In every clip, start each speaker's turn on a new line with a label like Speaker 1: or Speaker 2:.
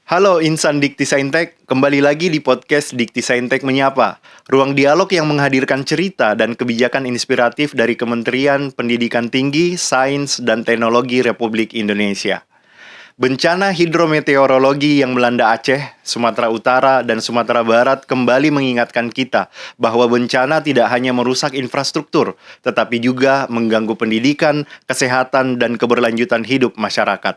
Speaker 1: Halo insan Dikti Saintek, kembali lagi di podcast Dikti Saintek Menyapa. Ruang dialog yang menghadirkan cerita dan kebijakan inspiratif dari Kementerian Pendidikan Tinggi, Sains, dan Teknologi Republik Indonesia. Bencana hidrometeorologi yang melanda Aceh, Sumatera Utara, dan Sumatera Barat kembali mengingatkan kita bahwa bencana tidak hanya merusak infrastruktur, tetapi juga mengganggu pendidikan, kesehatan, dan keberlanjutan hidup masyarakat.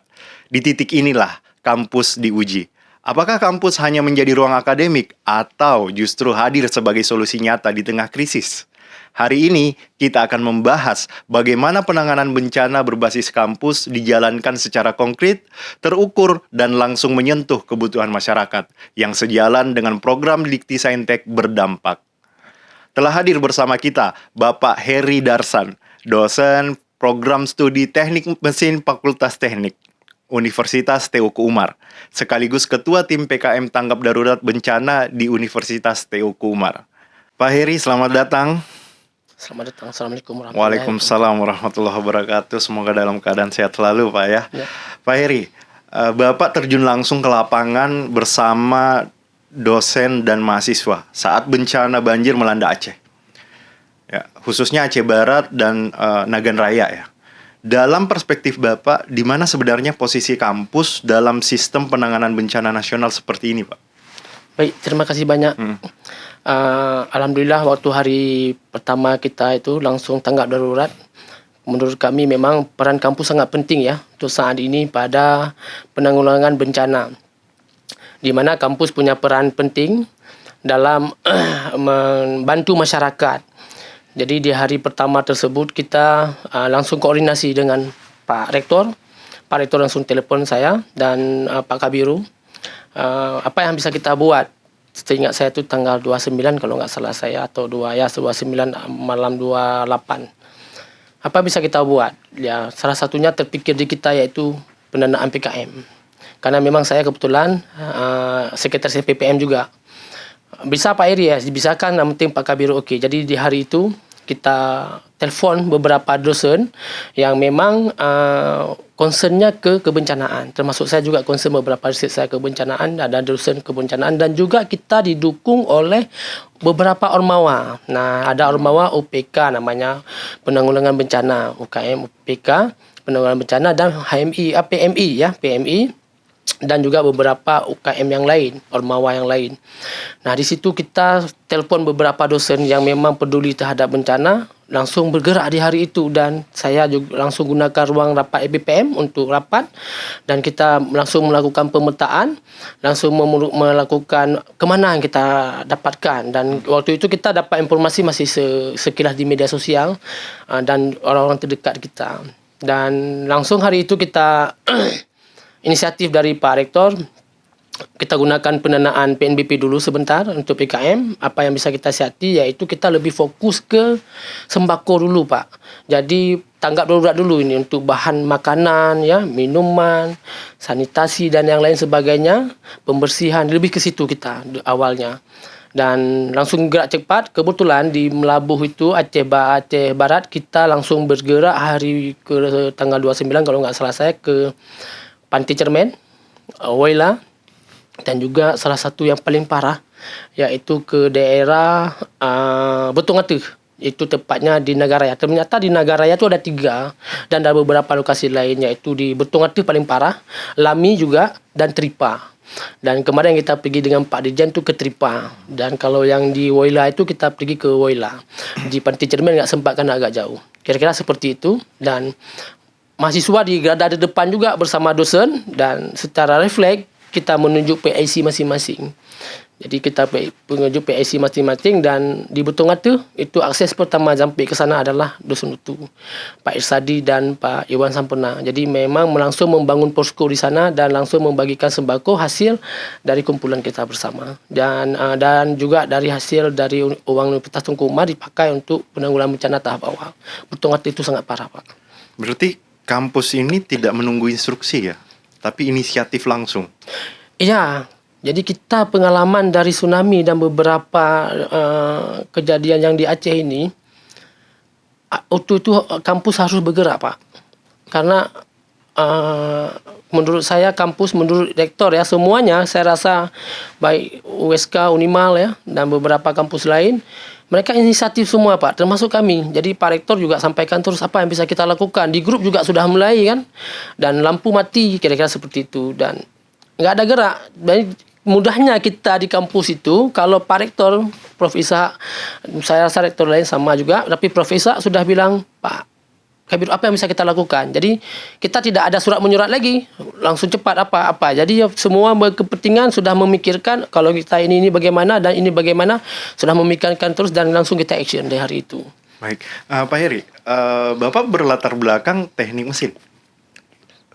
Speaker 1: Di titik inilah kampus diuji. Apakah kampus hanya menjadi ruang akademik atau justru hadir sebagai solusi nyata di tengah krisis? Hari ini kita akan membahas bagaimana penanganan bencana berbasis kampus dijalankan secara konkret, terukur, dan langsung menyentuh kebutuhan masyarakat yang sejalan dengan program Dikti Saintek berdampak. Telah hadir bersama kita Bapak Heri Darsan, dosen program studi Teknik Mesin Fakultas Teknik Universitas Teuku Umar, sekaligus Ketua Tim PKM Tanggap Darurat Bencana di Universitas Teuku Umar. Pak Heri, selamat datang.
Speaker 2: Selamat datang. Assalamualaikum warahmatullahi wabarakatuh.
Speaker 1: Waalaikumsalam warahmatullahi wabarakatuh. Semoga dalam keadaan sehat selalu, Pak ya. Pak Heri, Bapak terjun langsung ke lapangan bersama dosen dan mahasiswa saat bencana banjir melanda Aceh. Ya, khususnya Aceh Barat dan Nagan Raya ya. Dalam perspektif Bapak, di mana sebenarnya posisi kampus dalam sistem penanganan bencana nasional seperti ini, Pak?
Speaker 2: Baik, terima kasih banyak. Alhamdulillah waktu hari pertama kita itu langsung tanggap darurat. Menurut kami memang peran kampus sangat penting ya untuk saat ini pada penanggulangan bencana. Di mana kampus punya peran penting dalam membantu masyarakat. Jadi di hari pertama tersebut kita langsung koordinasi dengan Pak Rektor. Pak Rektor langsung telefon saya dan Pak Kabiru. Apa yang bisa kita buat? Seingat saya itu tanggal 29 kalau nggak salah saya, atau 29 malam 28. Apa bisa kita buat? Ya, salah satunya terpikir di kita yaitu pendanaan PKM. Karena memang saya kebetulan sekretaris PPM juga. Bisa Pak Eri ya, dibisakan, yang penting Pak Kabiru okey. Jadi di hari itu kita telefon beberapa dosen yang memang concernnya ke kebencanaan. Termasuk saya juga concern beberapa riset saya kebencanaan, ada dosen kebencanaan, dan juga kita didukung oleh beberapa ormawa. Nah, ada ormawa UPK namanya, Penanggulangan Bencana, UKM UPK, Penanggulangan Bencana, dan HMI, PMI ya, PMI. Dan juga beberapa UKM yang lain, ormawa yang lain. Nah, di situ kita telpon beberapa dosen yang memang peduli terhadap bencana, langsung bergerak di hari itu, dan saya juga langsung gunakan ruang rapat EBPM untuk rapat, dan kita langsung melakukan pemetaan, langsung melakukan kemana yang kita dapatkan. Dan waktu itu kita dapat informasi masih sekilas di media sosial dan orang-orang terdekat kita. Dan langsung hari itu kita inisiatif dari Pak Rektor, kita gunakan pendanaan PNBP dulu sebentar untuk PKM. Apa yang bisa kita siasati iaitu kita lebih fokus ke sembako dulu, Pak. Jadi tanggap darurat dulu ini untuk bahan makanan, ya, minuman, sanitasi dan yang lain sebagainya, pembersihan, lebih ke situ kita awalnya. Dan langsung gerak cepat. Kebetulan di Melabuh itu Aceh Barat kita langsung bergerak hari ke tanggal 29 kalau nggak salah saya ke Pantai Cermin, Woyla, dan juga salah satu yang paling parah iaitu ke daerah Betong Atuh. Itu tepatnya di Nagaraya. Ternyata di Nagaraya itu ada 3 dan ada beberapa lokasi lain, iaitu di Betong Atuh paling parah, Lami juga, dan Tripa. Dan kemarin kita pergi dengan Pak Dirjen tu ke Tripa. Dan kalau yang di Woyla itu kita pergi ke Woyla. Di Pantai Cermin nggak sempat kan agak jauh. Kira-kira seperti itu. Dan mahasiswa di garda di depan juga bersama dosen, dan secara refleks kita menunjuk PIC masing-masing. Jadi kita menunjuk PIC masing-masing, dan di Betong Atuh itu akses pertama sampai ke sana adalah dosen itu, Pak Irsadi dan Pak Iwan Sampurna. Jadi memang langsung membangun posko di sana dan langsung membagikan sembako hasil dari kumpulan kita bersama. Dan juga dari hasil dari uang Universitas Tengku Umar dipakai untuk penanggulangan bencana tahap awal. Betong Atuh itu sangat parah, Pak.
Speaker 1: Berarti kampus ini tidak menunggu instruksi ya, tapi inisiatif langsung.
Speaker 2: Iya, jadi kita pengalaman dari tsunami dan beberapa kejadian yang di Aceh ini, waktu itu kampus harus bergerak, Pak. Karena menurut saya kampus, menurut rektor ya, semuanya saya rasa baik USK, Unimal ya, dan beberapa kampus lain, mereka inisiatif semua Pak, termasuk kami. Jadi Pak Rektor juga sampaikan terus apa yang bisa kita lakukan. Di grup juga sudah mulai kan, dan lampu mati kira-kira seperti itu, dan nggak ada gerak. Jadi mudahnya kita di kampus itu, kalau Pak Rektor, Prof. Ishak, saya rasa rektor lain sama juga, tapi Prof. Ishak sudah bilang, Pak Kabir, apa yang bisa kita lakukan? Jadi kita tidak ada surat menyurat lagi, langsung cepat apa-apa. Jadi semua berkepentingan sudah memikirkan kalau kita ini bagaimana dan ini bagaimana, sudah memikirkan terus dan langsung kita action di hari itu.
Speaker 1: Baik, Pak Heri, Bapak berlatar belakang teknik mesin.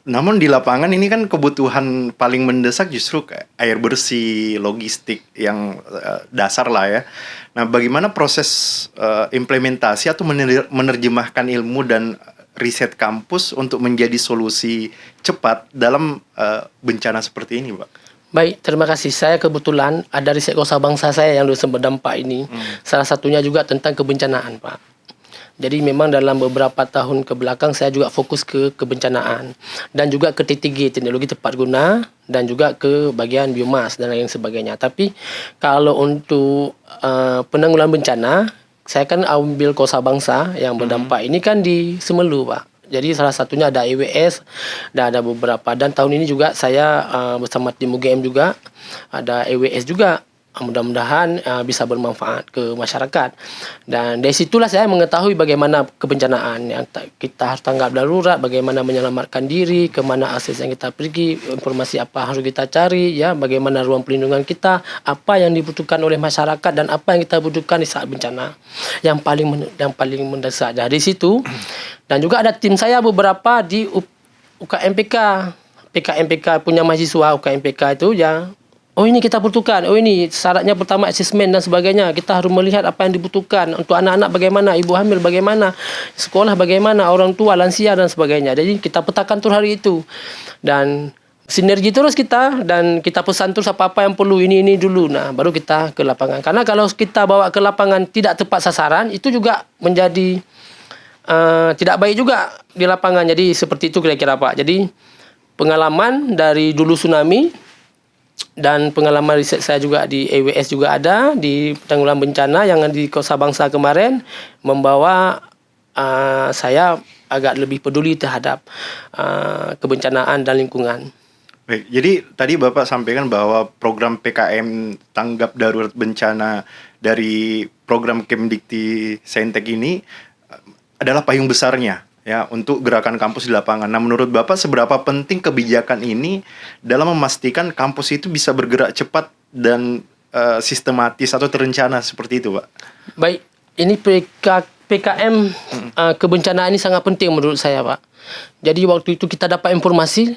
Speaker 1: Namun di lapangan ini kan kebutuhan paling mendesak justru kayak air bersih, logistik yang dasar lah ya. Nah, bagaimana proses implementasi atau menerjemahkan ilmu dan riset kampus untuk menjadi solusi cepat dalam bencana seperti ini, Pak?
Speaker 2: Baik, terima kasih. Saya kebetulan ada riset kosa bangsa saya yang berdampak ini. Salah satunya juga tentang kebencanaan, Pak. Jadi memang dalam beberapa tahun ke belakang saya juga fokus ke kebencanaan dan juga ke T3, teknologi tepat guna, dan juga ke bagian biomas dan lain sebagainya. Tapi kalau untuk penanggulangan bencana, saya kan ambil kosa bangsa yang berdampak ini kan di Semelu, Pak. Jadi salah satunya ada EWS dan ada beberapa, dan tahun ini juga saya bersama tim UGM juga ada EWS juga. Mudah-mudahan bisa bermanfaat ke masyarakat. Dan dari situlah saya mengetahui bagaimana kebencanaan yang kita harus tanggap darurat, bagaimana menyelamatkan diri, kemana akses yang kita pergi, informasi apa harus kita cari, ya, bagaimana ruang perlindungan kita, apa yang dibutuhkan oleh masyarakat dan apa yang kita butuhkan di saat bencana yang paling mendesak. Dari situ, dan juga ada tim saya beberapa di UKMPK, PKMPK punya mahasiswa UKMPK itu ya. Oh, ini kita butuhkan. Oh, ini syaratnya pertama asesmen dan sebagainya. Kita harus melihat apa yang dibutuhkan. Untuk anak-anak bagaimana, ibu hamil bagaimana, sekolah bagaimana, orang tua, lansia dan sebagainya. Jadi kita petakan terus hari itu. Dan sinergi terus kita, dan kita pesan terus apa-apa yang perlu ini dulu. Nah, baru kita ke lapangan. Karena kalau kita bawa ke lapangan tidak tepat sasaran, itu juga menjadi tidak baik juga di lapangan. Jadi seperti itu kira-kira, Pak. Jadi pengalaman dari dulu tsunami, dan pengalaman riset saya juga di EWS juga ada, di penanggulangan bencana yang di Kosa Bangsa kemarin, membawa saya agak lebih peduli terhadap kebencanaan dan lingkungan.
Speaker 1: Baik, jadi tadi Bapak sampaikan bahwa program PKM Tanggap Darurat Bencana dari program Kemdikti Saintek ini adalah payung besarnya ya untuk gerakan kampus di lapangan. Nah, menurut Bapak seberapa penting kebijakan ini dalam memastikan kampus itu bisa bergerak cepat dan sistematis atau terencana seperti itu, Pak?
Speaker 2: Baik, ini PKM kebencanaan ini sangat penting menurut saya, Pak. Jadi waktu itu kita dapat informasi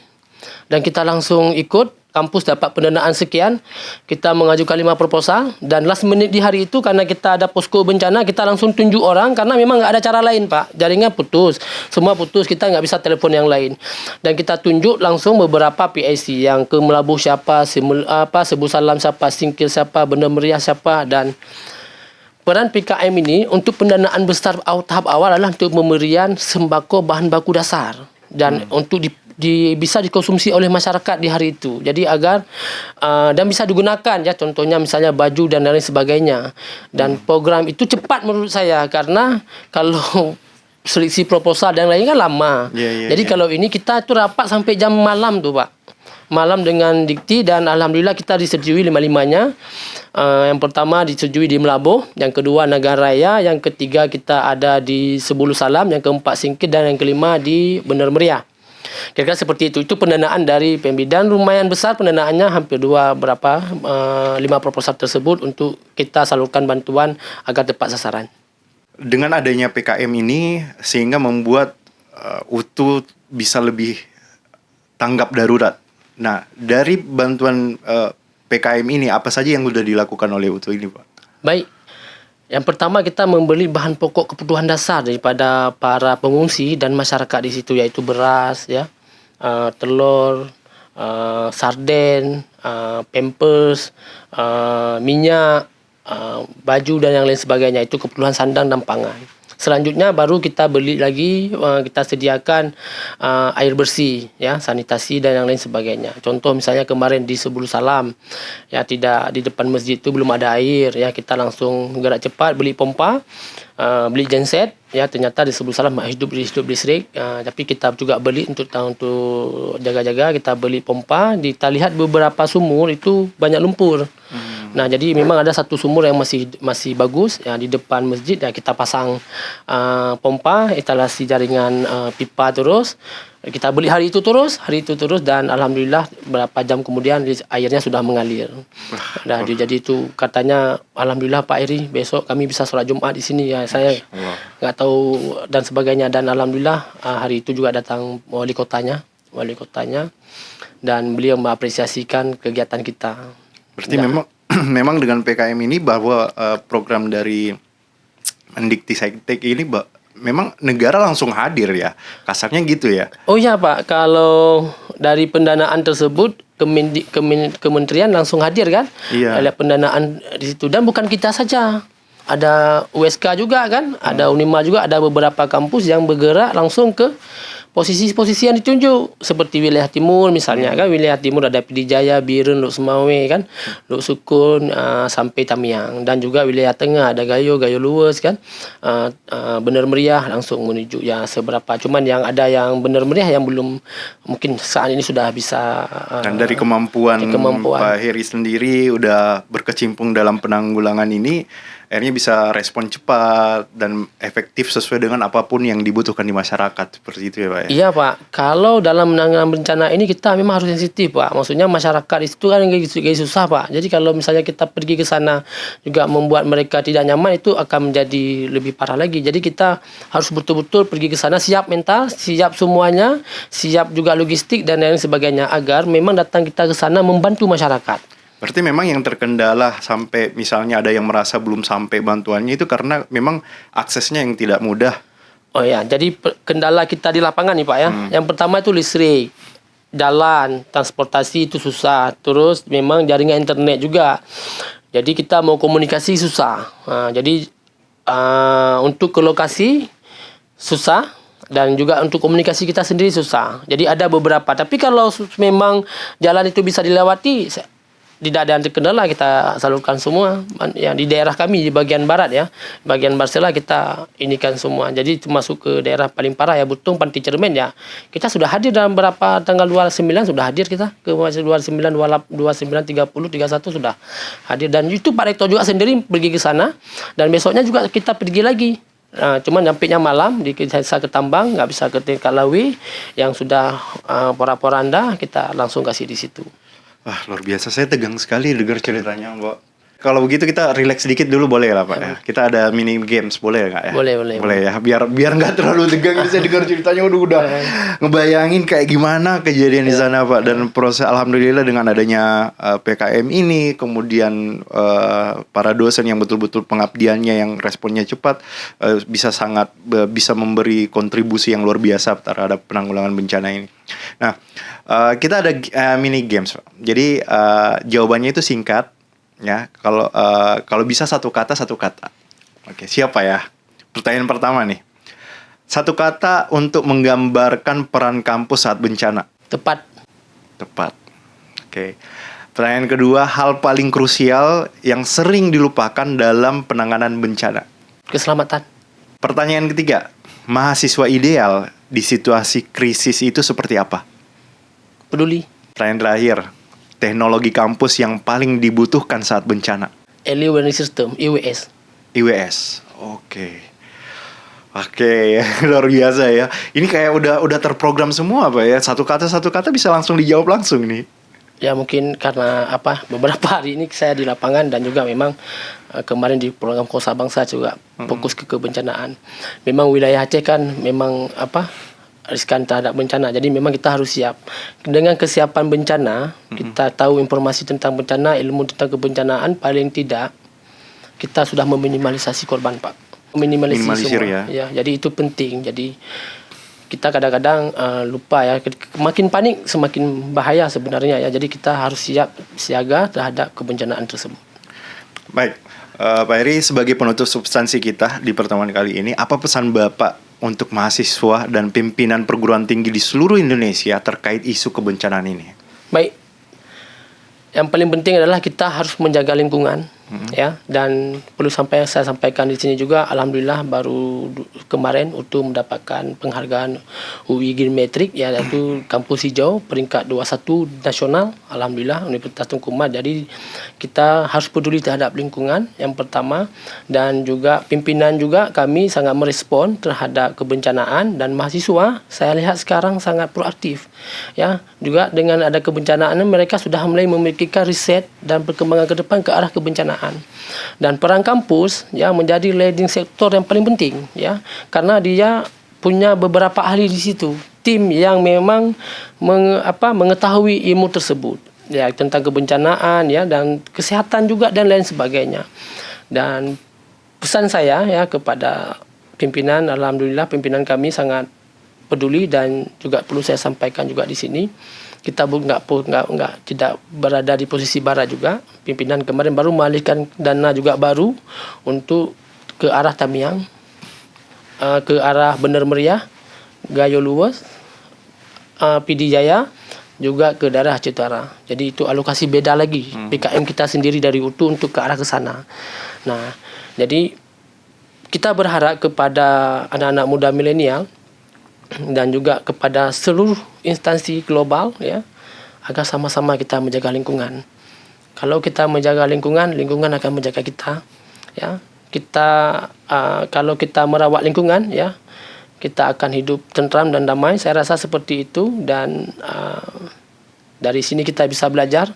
Speaker 2: dan kita langsung ikut. Kampus dapat pendanaan sekian, kita mengajukan 5 proposal, dan last minute di hari itu karena kita ada posko bencana, kita langsung tunjuk orang karena memang nggak ada cara lain, Pak. Jaringan putus, semua putus, kita nggak bisa telepon yang lain. Dan kita tunjuk langsung beberapa PIC yang ke Melabuh siapa, Sebu Salam siapa, Singkil siapa, Benda Meriah siapa, dan peran PKM ini untuk pendanaan besar tahap awal adalah untuk pemberian sembako bahan baku dasar dan untuk bisa dikonsumsi oleh masyarakat di hari itu. Jadi agar dan bisa digunakan ya, contohnya misalnya baju dan lain sebagainya. Dan program itu cepat menurut saya karena kalau seleksi proposal dan lain kan lama. Jadi kalau ini kita itu rapat sampai jam malam tuh, Pak. Malam dengan Dikti, dan alhamdulillah kita disetujui 5-5-nya. Yang pertama disetujui di Melabuh, yang kedua Nagaraya, yang ketiga kita ada di Sebulu Salam, yang keempat Singkil, dan yang kelima di Bener Meriah. Kira-kira seperti itu. Itu pendanaan dari PMB, dan lumayan besar pendanaannya, hampir 5 proposal tersebut untuk kita salurkan bantuan agar tepat sasaran.
Speaker 1: Dengan adanya PKM ini sehingga membuat UTU bisa lebih tanggap darurat. Nah, dari bantuan PKM ini apa saja yang sudah dilakukan oleh UTU ini, Pak? Baik.
Speaker 2: Yang pertama kita membeli bahan pokok kebutuhan dasar daripada para pengungsi dan masyarakat di situ, yaitu beras, ya, telur, sarden, pampers, minyak, baju dan yang lain sebagainya. Itu kebutuhan sandang dan pangan. Selanjutnya baru kita beli lagi, kita sediakan air bersih, ya, sanitasi dan yang lain sebagainya. Contoh misalnya kemarin di Sebulu Salam, ya, tidak di depan masjid itu belum ada air, ya, kita langsung gerak cepat beli pompa, beli genset, ya, ternyata di Sebulu Salam hidup listrik, tapi kita juga beli untuk jaga-jaga, kita beli pompa. Kita lihat beberapa sumur itu banyak lumpur. Nah, jadi memang ada satu sumur yang masih bagus, ya, di depan masjid, ya, kita pasang pompa, instalasi jaringan pipa terus. Kita beli hari itu terus dan alhamdulillah berapa jam kemudian airnya sudah mengalir. Nah, jadi itu katanya alhamdulillah Pak Eri, besok kami bisa sholat Jumat di sini, ya. Saya nggak tahu dan sebagainya, dan alhamdulillah hari itu juga datang wali kotanya dan beliau mengapresiasikan kegiatan kita.
Speaker 1: Berarti memang dengan PKM ini bahwa program dari Mendikti-Saintek ini memang negara langsung hadir, ya, kasarnya gitu, ya.
Speaker 2: Oh iya Pak, kalau dari pendanaan tersebut kementerian langsung hadir kan?
Speaker 1: Iya.
Speaker 2: Ada pendanaan di situ, dan bukan kita saja. Ada USK juga kan, ada Unima juga, ada beberapa kampus yang bergerak langsung ke posisi-posisi yang ditunjuk, seperti wilayah timur misalnya kan, wilayah timur ada Pidijaya, Biren, Lok Semawe kan, Lok Sukun, sampai Tamiang, dan juga wilayah tengah ada Gayo Luwes kan, Bener Meriah langsung menuju, ya, seberapa, cuman yang ada yang Bener Meriah yang belum, mungkin saat ini sudah bisa.
Speaker 1: Dan dari kemampuan Pak Heri sendiri udah berkecimpung dalam penanggulangan ini, akhirnya bisa respon cepat dan efektif sesuai dengan apapun yang dibutuhkan di masyarakat, seperti itu, ya Pak, ya?
Speaker 2: Iya Pak, kalau dalam menangani bencana ini kita memang harus sensitif Pak. Maksudnya masyarakat itu kan gaya susah Pak. Jadi kalau misalnya kita pergi ke sana juga membuat mereka tidak nyaman, itu akan menjadi lebih parah lagi. Jadi kita harus betul-betul pergi ke sana siap mental, siap semuanya, siap juga logistik dan lain sebagainya, agar memang datang kita ke sana membantu masyarakat.
Speaker 1: Berarti memang yang terkendala sampai misalnya ada yang merasa belum sampai bantuannya itu karena memang aksesnya yang tidak mudah.
Speaker 2: Oh ya, jadi kendala kita di lapangan nih Pak, ya. Yang pertama itu listrik, jalan, transportasi itu susah. Terus memang jaringan internet juga. Jadi kita mau komunikasi susah. Jadi untuk ke lokasi susah, dan juga untuk komunikasi kita sendiri susah. Jadi ada beberapa. Tapi kalau memang jalan itu bisa dilewati, tidak ada yang terkendala, kita salurkan semua. Ya, di daerah kami di bagian barat, ya, bagian Barsela kita inikan semua. Jadi masuk ke daerah paling parah, ya, Butung, Panti Cermin, ya, kita sudah hadir dalam berapa tanggal 29 sudah hadir kita ke 29, 29, 30, 31 sudah hadir, dan itu Pak Rektor juga sendiri pergi ke sana, dan besoknya juga kita pergi lagi. Cuman nyampainya malam di Desa Ketambang, nggak bisa ke Kalawi yang sudah pora-poranda, kita langsung kasih di situ.
Speaker 1: Wah, luar biasa. Saya tegang sekali dengar ceritanya, Mbak. Kalau begitu kita relax sedikit dulu boleh lah, Pak, ya? Kita ada mini games, boleh nggak, ya? Boleh ya, biar nggak terlalu tegang. Saya dengar ceritanya udah ngebayangin kayak gimana kejadian di sana, Pak. Dan proses, alhamdulillah dengan adanya PKM ini, kemudian para dosen yang betul-betul pengabdiannya yang responnya cepat, bisa memberi kontribusi yang luar biasa terhadap penanggulangan bencana ini. Nah, kita ada mini games, Pak. Jadi jawabannya itu singkat, ya. Kalau bisa satu kata. Oke, siapa ya? Pertanyaan pertama nih. Satu kata untuk menggambarkan peran kampus saat bencana.
Speaker 2: Tepat.
Speaker 1: Oke. Pertanyaan kedua, hal paling krusial yang sering dilupakan dalam penanganan bencana.
Speaker 2: Keselamatan.
Speaker 1: Pertanyaan ketiga, mahasiswa ideal di situasi krisis itu seperti apa?
Speaker 2: Peduli.
Speaker 1: Pertanyaan terakhir, teknologi kampus yang paling dibutuhkan saat bencana.
Speaker 2: Early Warning System,
Speaker 1: IWS. Oke, luar biasa, ya. Ini kayak udah terprogram semua, Pak, ya. Satu kata bisa langsung dijawab langsung nih.
Speaker 2: Ya, mungkin karena beberapa hari ini saya di lapangan, dan juga memang kemarin di program Kosa Bangsa juga fokus ke kebencanaan. Memang wilayah Aceh kan memang riskan terhadap bencana. Jadi memang kita harus siap. Dengan kesiapan bencana, kita tahu informasi tentang bencana, ilmu tentang kebencanaan, paling tidak kita sudah meminimalisasi korban, Pak. Minimalisir semua. Ya, jadi itu penting. Jadi kita kadang-kadang lupa, ya. Makin panik semakin bahaya sebenarnya, ya. Jadi kita harus siap siaga terhadap kebencanaan tersebut.
Speaker 1: Baik. Pak Heri, sebagai penutup substansi kita di pertemuan kali ini, apa pesan Bapak untuk mahasiswa dan pimpinan perguruan tinggi di seluruh Indonesia terkait isu kebencanaan ini?
Speaker 2: Baik, yang paling penting adalah kita harus menjaga lingkungan, ya. Dan perlu saya sampaikan di sini juga, alhamdulillah baru kemarin UTU mendapatkan penghargaan UI Green Metric, yaitu kampus hijau peringkat 21 nasional, alhamdulillah Universitas Tunku Umar. Jadi kita harus peduli terhadap lingkungan yang pertama, dan juga pimpinan juga kami sangat merespon terhadap kebencanaan, dan mahasiswa saya lihat sekarang sangat proaktif, ya. Juga dengan ada kebencanaan mereka sudah mulai memikirkan riset dan perkembangan ke depan ke arah kebencanaan. Dan peran kampus ya menjadi leading sektor yang paling penting, ya, karena dia punya beberapa ahli di situ, tim yang memang mengetahui ilmu tersebut, ya, tentang kebencanaan, ya, dan kesehatan juga dan lain sebagainya. Dan pesan saya ya kepada pimpinan, alhamdulillah pimpinan kami sangat peduli, dan juga perlu saya sampaikan juga di sini, kita tidak berada di posisi bara juga. Pimpinan kemarin baru mengalihkan dana juga baru untuk ke arah Tamiang, ke arah Bener Meriah, Gayo Luwes, PD Jaya, juga ke daerah Aceh Utara. Jadi itu alokasi beda lagi PKM kita sendiri dari UTU untuk ke arah ke sana. Nah, jadi kita berharap kepada anak-anak muda milenial dan juga kepada seluruh instansi global, ya, agar sama-sama kita menjaga lingkungan. Kalau kita menjaga lingkungan, lingkungan akan menjaga kita, ya. Kalau kita merawat lingkungan, ya, kita akan hidup tentram dan damai. Saya rasa seperti itu, dan dari sini kita bisa belajar,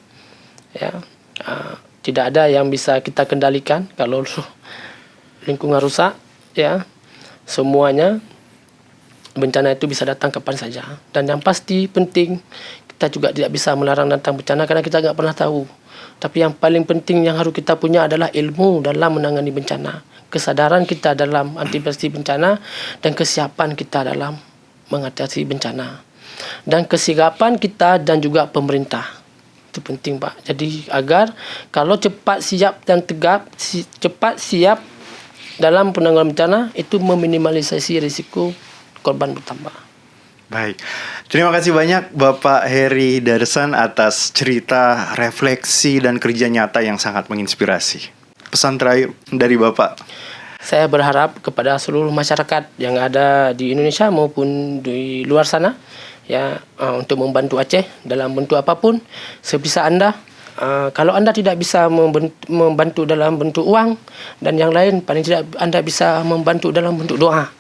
Speaker 2: ya. Tidak ada yang bisa kita kendalikan kalau lingkungan rusak, ya. Semuanya bencana itu bisa datang kapan saja. Dan yang pasti penting, kita juga tidak bisa melarang datang bencana karena kita tidak pernah tahu. Tapi yang paling penting yang harus kita punya adalah ilmu dalam menangani bencana, kesadaran kita dalam antisipasi bencana, dan kesiapan kita dalam mengatasi bencana, dan kesiapan kita dan juga pemerintah. Itu penting, Pak. Jadi agar kalau cepat siap dan tegap, cepat siap dalam penanggulangan bencana, itu meminimalisasi risiko korban bertambah.
Speaker 1: Baik, terima kasih banyak Bapak Heri Darsan atas cerita, refleksi, dan kerja nyata yang sangat menginspirasi. Pesan terakhir dari Bapak.
Speaker 2: Saya berharap kepada seluruh masyarakat yang ada di Indonesia maupun di luar sana, ya, untuk membantu Aceh dalam bentuk apapun sebisa Anda. Kalau Anda tidak bisa membantu dalam bentuk uang dan yang lain, paling tidak Anda bisa membantu dalam bentuk doa.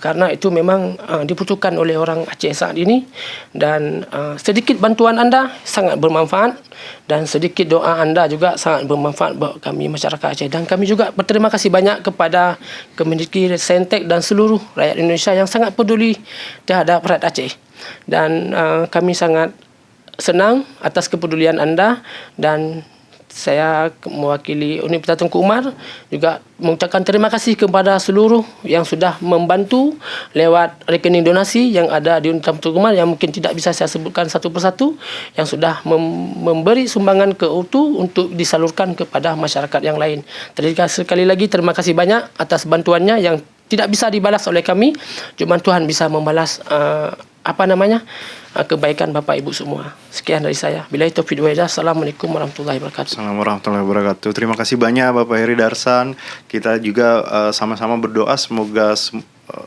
Speaker 2: Karena itu memang dibutuhkan oleh orang Aceh saat ini, dan sedikit bantuan Anda sangat bermanfaat, dan sedikit doa Anda juga sangat bermanfaat buat kami masyarakat Aceh. Dan kami juga berterima kasih banyak kepada Kemendikbud Saintek dan seluruh rakyat Indonesia yang sangat peduli terhadap rakyat Aceh. Dan kami sangat senang atas kepedulian Anda, dan saya mewakili Universitas Tunku Umar juga mengucapkan terima kasih kepada seluruh yang sudah membantu lewat rekening donasi yang ada di Universitas Tunku Umar, yang mungkin tidak bisa saya sebutkan satu persatu, yang sudah memberi sumbangan ke UTU untuk disalurkan kepada masyarakat yang lain. Sekali lagi terima kasih banyak atas bantuannya yang tidak bisa dibalas oleh kami, cuma Tuhan bisa membalas kebaikan Bapak Ibu semua. Sekian dari saya. Billahi taufiq wal hidayah. Assalamualaikum warahmatullahi wabarakatuh.
Speaker 1: Assalamualaikum warahmatullahi wabarakatuh. Terima kasih banyak Bapak Heri Darsan. Kita juga sama-sama berdoa semoga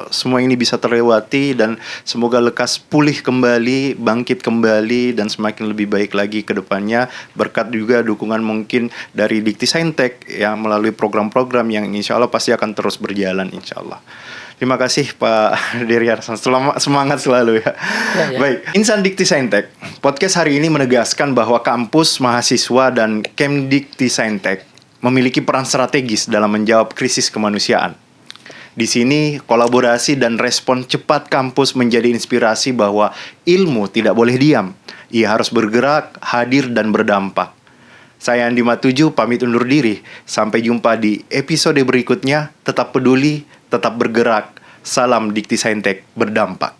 Speaker 1: semua ini bisa terlewati, dan semoga lekas pulih kembali, bangkit kembali, dan semakin lebih baik lagi ke depannya, berkat juga dukungan mungkin dari Dikti Saintek yang melalui program-program yang insya Allah pasti akan terus berjalan insya Allah. Terima kasih Pak Heri Darsan, semangat selalu ya. Baik, Insan Dikti Saintek, podcast hari ini menegaskan bahwa kampus, mahasiswa, dan Kemdikti Saintek memiliki peran strategis dalam menjawab krisis kemanusiaan. Di sini, kolaborasi dan respon cepat kampus menjadi inspirasi bahwa ilmu tidak boleh diam. Ia harus bergerak, hadir, dan berdampak. Saya Andi Matuju, pamit undur diri. Sampai jumpa di episode berikutnya. Tetap peduli, tetap bergerak. Salam Dikti Saintek berdampak.